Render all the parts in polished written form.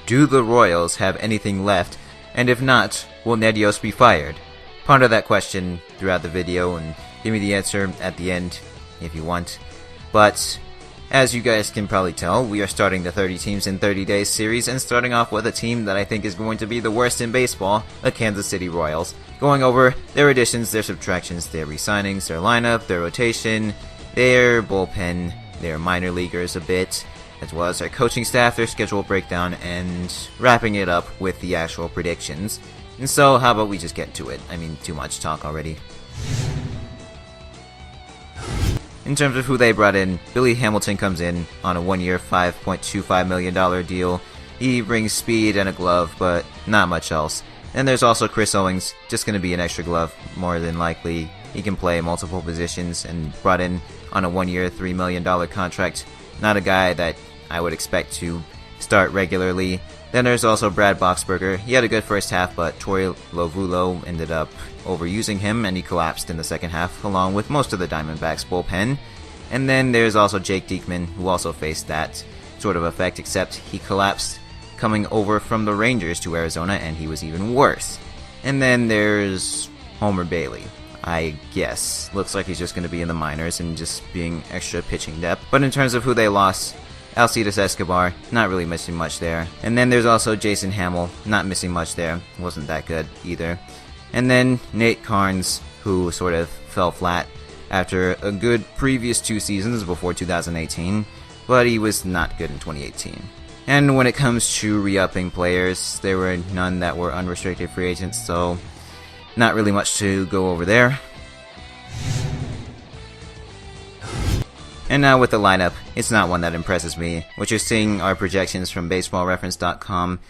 do the Royals have anything left? And if not, will Ned Yost be fired? Ponder that question throughout the video and give me the answer at the end if you want. But as you guys can probably tell, we are starting the 30 teams in 30 days series and starting off with a team that I think is going to be the worst in baseball, the Kansas City Royals. Going over their additions, their subtractions, their re-signings, their lineup, their rotation, their bullpen, their minor leaguers a bit, as well as their coaching staff, their schedule breakdown, and wrapping it up with the actual predictions. And so, how about we just get to it? I mean, too much talk already. In terms of who they brought in, Billy Hamilton comes in on a one-year $5.25 million deal. He brings speed and a glove, but not much else. And there's also Chris Owings, just going to be an extra glove, more than likely. He can play multiple positions and brought in on a one-year $3 million contract. Not a guy that I would expect to start regularly. Then there's also Brad Boxberger. He had a good first half, but Troy Lovulo ended up overusing him, and he collapsed in the second half, along with most of the Diamondbacks bullpen. And then there's also Jake Diekman, who also faced that sort of effect, except he collapsed coming over from the Rangers to Arizona, and he was even worse. And then there's Homer Bailey. I guess. Looks like he's just going to be in the minors and just being extra pitching depth. But in terms of who they lost, Alcides Escobar, not really missing much there. And then there's also Jason Hamill, not missing much there. Wasn't that good either. And then Nate Carnes, who sort of fell flat after a good previous 2 seasons before 2018, but he was not good in 2018. And when it comes to re-upping players, there were none that were unrestricted free agents, so not really much to go over there. And now with the lineup, it's not one that impresses me. What you're seeing are projections from BaseballReference.com,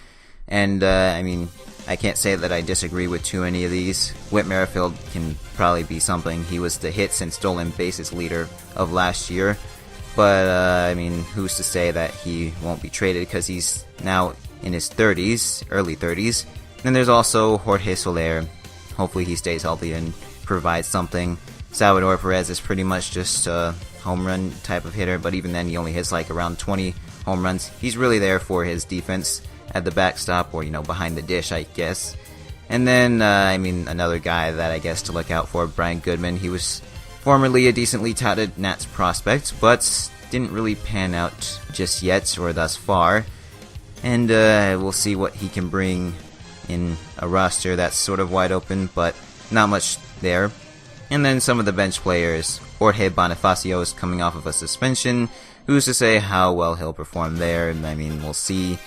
and I mean, I can't say that I disagree with too many of these. Whit Merrifield can probably be something. He was the hits and stolen bases leader of last year, but I mean, who's to say that he won't be traded because he's now in his 30s, early 30s. Then there's also Jorge Soler. Hopefully he stays healthy and provides something. Salvador Perez is pretty much just a home run type of hitter, but even then he only hits like around 20 home runs. He's really there for his defense at the backstop, or, you know, behind the dish, I guess. And then, I mean, another guy that I guess to look out for, Brian Goodman. He was formerly a decently touted Nats prospect, but didn't really pan out just yet, or thus far. And we'll see what he can bring in a roster that's sort of wide open, but not much there. And then some of the bench players. Jorge Bonifacio is coming off of a suspension. Who's to say how well he'll perform there? I mean, we'll see.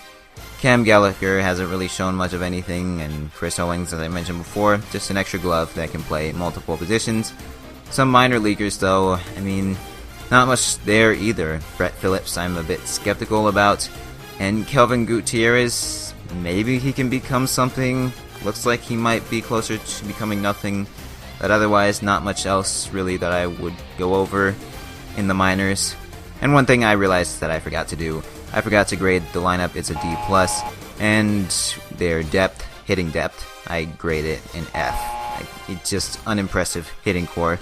Cam Gallagher hasn't really shown much of anything, and Chris Owings, as I mentioned before, just an extra glove that can play multiple positions. Some minor leaguers, though, I mean, not much there either. Brett Phillips, I'm a bit skeptical about. And Kelvin Gutierrez, maybe he can become something. Looks like he might be closer to becoming nothing. But otherwise, not much else really that I would go over in the minors. And one thing I realized that I forgot to do, I forgot to grade the lineup. It's a D+, and their depth, hitting depth, I grade it an F. It's just unimpressive hitting core.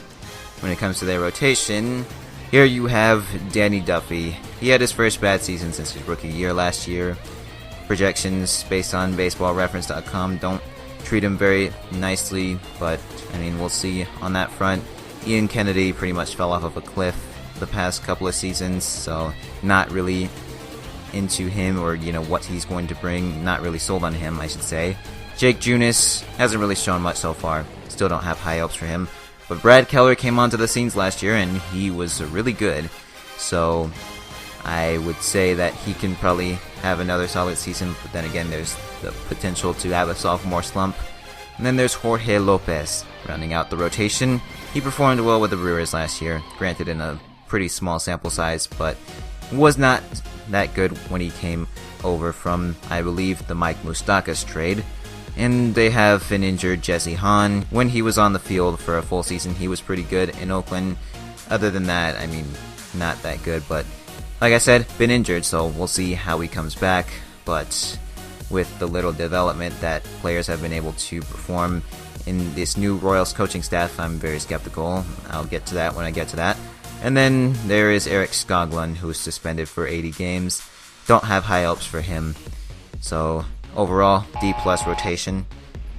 When it comes to their rotation, here you have Danny Duffy. He had his first bad season since his rookie year last year. Projections based on BaseballReference.com don't treat him very nicely, but I mean, we'll see on that front. Ian Kennedy pretty much fell off of a cliff the past couple of seasons, so not really into him, or, you know, what he's going to bring. Not really sold on him, I should say. Jake Junis hasn't really shown much so far. Still don't have high hopes for him. But Brad Keller came onto the scenes last year, and he was really good. So I would say that he can probably have another solid season, but then again, there's the potential to have a sophomore slump. And then there's Jorge Lopez, rounding out the rotation. He performed well with the Brewers last year, granted in a pretty small sample size, but was not that good when he came over from, I believe, the Mike Moustakas trade. And they have an injured Jesse Hahn. When he was on the field for a full season, he was pretty good in Oakland. Other than that, I mean, not that good, but like I said, been injured, so we'll see how he comes back. But with the little development that players have been able to perform in this new Royals coaching staff, I'm very skeptical. I'll get to that when I get to that. And then there is Eric Skoglund, who's suspended for 80 games. Don't have high hopes for him. So overall, D+ rotation.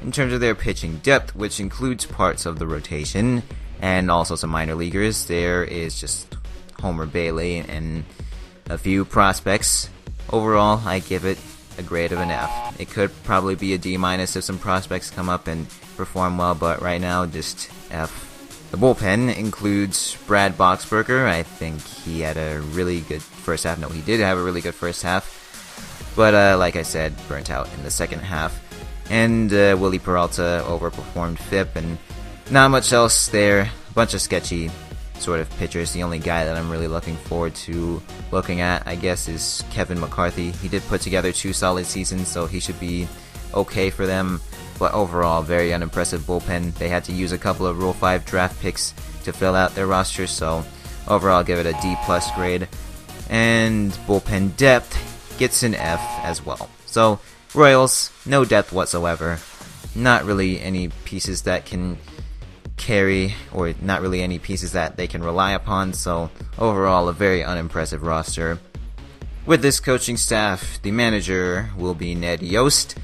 In terms of their pitching depth, which includes parts of the rotation and also some minor leaguers, there is just Homer Bailey and a few prospects. Overall, I give it a grade of an F. It could probably be a D- if some prospects come up and perform well, but right now, just F. The bullpen includes Brad Boxberger. I think he had a really good first half. No, he did have a really good first half, but like I said, burnt out in the second half. And Willie Peralta overperformed FIP, and not much else there. A bunch of sketchy sort of pitchers. The only guy that I'm really looking forward to looking at, I guess, is Kevin McCarthy. He did put together 2 solid seasons, so he should be okay for them. But overall, very unimpressive bullpen. They had to use a couple of Rule 5 draft picks to fill out their roster, so overall, I'll give it a D+ grade. And bullpen depth gets an F as well. So Royals, no depth whatsoever. Not really any pieces that can carry, or not really any pieces that they can rely upon, so overall a very unimpressive roster. With this coaching staff, the manager will be Ned Yost.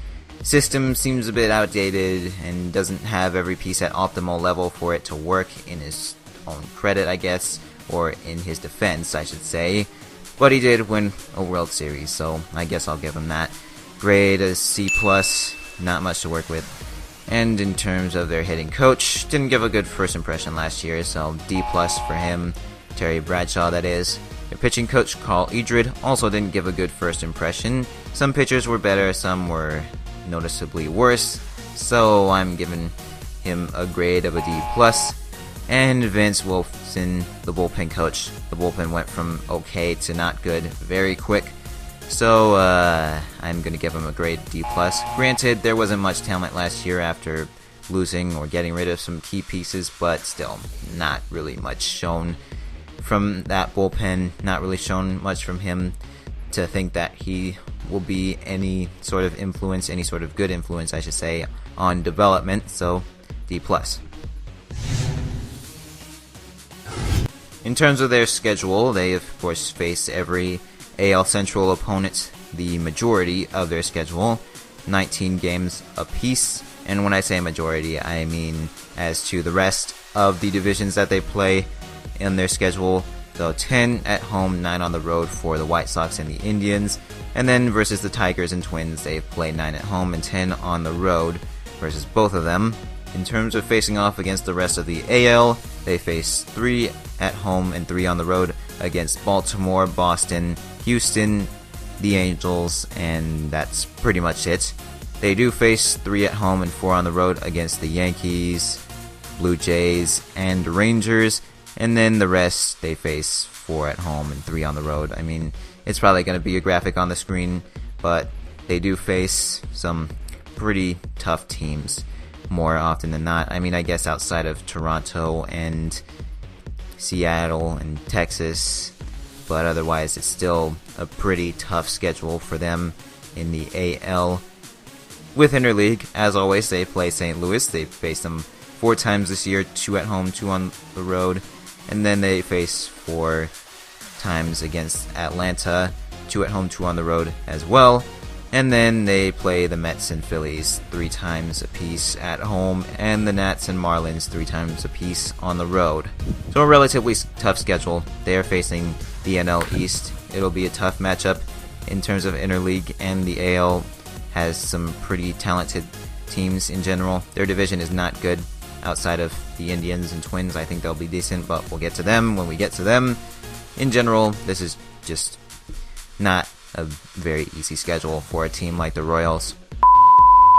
System seems a bit outdated and doesn't have every piece at optimal level for it to work, in his own credit, I guess, or in his defense, I should say. But he did win a World Series, so I guess I'll give him that. Grade is C+, not much to work with. And in terms of their hitting coach, didn't give a good first impression last year, so D+ for him. Terry Bradshaw, that is. Their pitching coach, Carl Edred, also didn't give a good first impression. Some pitchers were better, some were noticeably worse, so I'm giving him a grade of a D+. And Vince Wilson, the bullpen coach. The bullpen went from okay to not good very quick. So, I'm going to give him a grade D+. Granted, there wasn't much talent last year after losing or getting rid of some key pieces, but still, not really much shown from that bullpen. Not really shown much from him to think that he will be any sort of influence, any sort of good influence, I should say, on development, so D+. In terms of their schedule, they of course face every AL Central opponent, the majority of their schedule, 19 games apiece. And when I say majority, I mean as to the rest of the divisions that they play in their schedule. So 10 at home, 9 on the road for the White Sox and the Indians. And then versus the Tigers and Twins, they've played 9 at home and 10 on the road versus both of them. In terms of facing off against the rest of the AL, they face 3 at home and 3 on the road against Baltimore, Boston, Houston, the Angels, and that's pretty much it. They do face 3 at home and 4 on the road against the Yankees, Blue Jays, and Rangers, and then the rest they face 4 at home and 3 on the road. I mean, it's probably going to be a graphic on the screen, but they do face some pretty tough teams more often than not. I mean, I guess outside of Toronto and Seattle and Texas, but otherwise it's still a pretty tough schedule for them in the AL. With Interleague, as always, they play St. Louis. They face them 4 times this year, 2 at home, 2 on the road, and then they face 4 times against Atlanta, 2 at home, 2 on the road as well. And then they play the Mets and Phillies 3 times apiece at home, and the Nats and Marlins 3 times apiece on the road. So a relatively tough schedule. They are facing the NL East. It'll be a tough matchup in terms of Interleague, and the AL has some pretty talented teams in general. Their division is not good outside of the Indians and Twins. I think they'll be decent, but we'll get to them when we get to them. In general, this is just not a very easy schedule for a team like the Royals.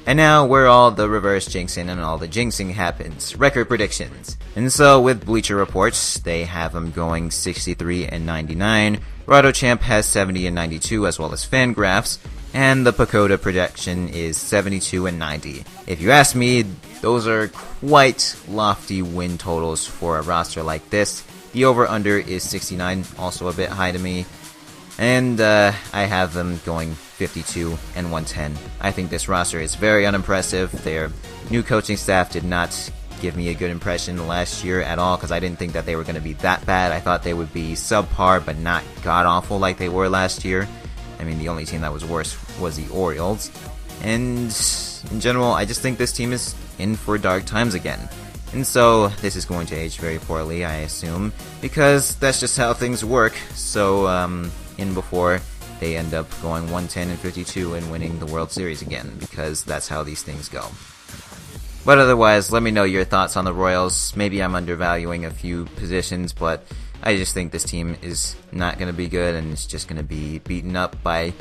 And now, where all the reverse jinxing and all the jinxing happens, record predictions. And so, with Bleacher Reports, they have them going 63 and 99. RotoChamp has 70 and 92, as well as Fangraphs, and the Pacoda projection is 72 and 90. If you ask me, those are quite lofty win totals for a roster like this. The over-under is 69, also a bit high to me. And I have them going 52 and 110. I think this roster is very unimpressive. Their new coaching staff did not give me a good impression last year at all, because I didn't think that they were going to be that bad. I thought they would be subpar, but not god-awful like they were last year. I mean, the only team that was worse was the Orioles. And in general, I just think this team is in for dark times again. And so, this is going to age very poorly, I assume, because that's just how things work. So, in before they end up going 110-52 and winning the World Series again, because that's how these things go. But otherwise, let me know your thoughts on the Royals. Maybe I'm undervaluing a few positions, but I just think this team is not going to be good, and it's just going to be beaten up by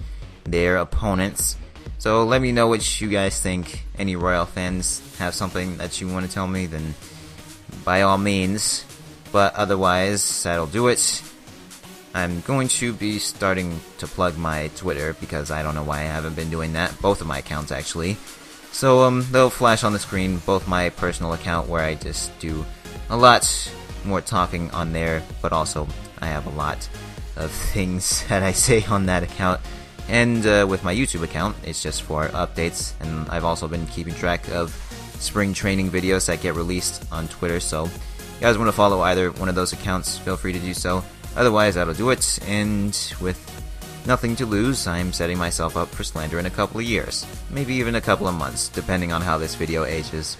their opponents. So let me know what you guys think. Any Royal fans have something that you want to tell me, then by all means. But otherwise, that'll do it. I'm going to be starting to plug my Twitter, because I don't know why I haven't been doing that. Both of my accounts, actually. So they'll flash on the screen, both my personal account, where I just do a lot more talking on there, but also I have a lot of things that I say on that account. And with my YouTube account, it's just for updates, and I've also been keeping track of spring training videos that get released on Twitter, so if you guys want to follow either one of those accounts, feel free to do so. Otherwise, that'll do it, and with nothing to lose, I'm setting myself up for slander in a couple of years, maybe even a couple of months, depending on how this video ages.